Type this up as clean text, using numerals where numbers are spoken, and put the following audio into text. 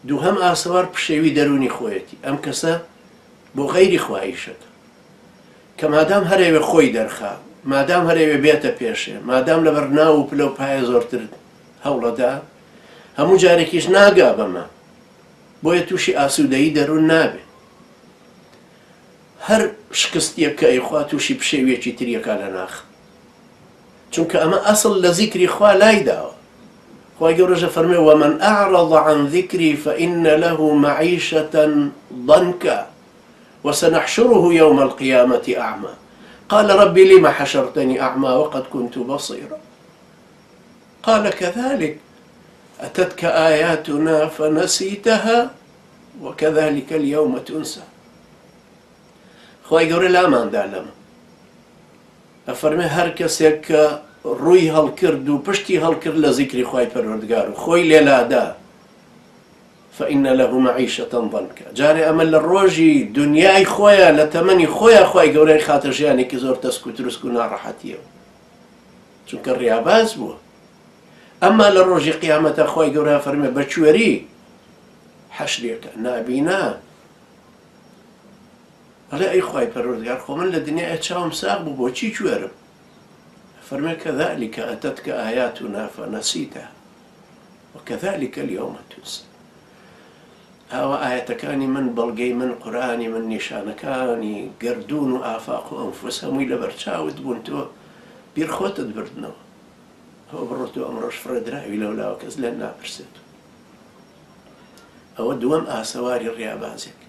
دووهەم ئاسەوار پشێوی دەرونی خۆیەتی ئەم کەسە بۆ غەیری خوایشەکە کە مادام هەرێوێ خۆی دەرخا، مادام هەرێوێ بێتە پێشێ، مادام لەبەر ناو و پلە و پایە زۆرتر هەوڵەدا، هەموو جارێکیش ناگا بەمە، بۆیە تووشی ئاسوودەیی دەروون نابێت. هەر شکستیەک کە ئەیخوا تووشی پشێویەکی تریەکە لە ناخ، چونکە ئەمە ئەسڵ لە زیکری خوا لای داوە. خوای گەورەژە فەرمێ ومن أعرض عن ذكري فإن له معيشة ضنكا وسنحشره يوم القيامة أعمى قال رب لم حشرتني أعمى وقد كنت بصيرا قال كذلك أتتك آياتنا فنسيتها وكذلك اليوم تنسى. خوای گەورە لاماندا لەمە ئەفەرمێ هەر کەسێک کە ڕووی هەڵکرد و پشتی هەڵکرد لە زیکری خوای پەروەردگار و خۆی لێلادا فإن له معيشة ضنكا. جارێ ئەمە لە ڕۆژی دنیای خۆیان لە تەمەنی خۆیان خوای گەورەی خاتە ژیانێکی زۆر تەسک و تروسک و ناڕەحەتیەوە، چونکە ڕیاباز بووە. ئەمما لە ڕۆژی قیامەتە خوای گەورە فەرمێ بە کوێری حەشرێکە نابینا، ئەڵێ ئەی خوای پەروەردگار خۆ من لە دنیای چاوم ساغ بوو بۆچی کوێرم؟ فەرمێ كذلك أتتك آياتنا فنسيتها وكذلك اليوم تنسى. ئاوا ئاەتەکانی من بەڵگەی من قورآانی من نیشانەکانی گردون و ئافاق و ئەنفوس هەمووی لەبەر چاوت بوون، تۆ بیرخۆتت بردنەوە، ئەوە بڕۆ تۆ ئەمڕۆژ فرەدراوی لەولاوە کەس لێ ناپرسێت. ئەوە دووەم ئاسەواری ڕیابازێک.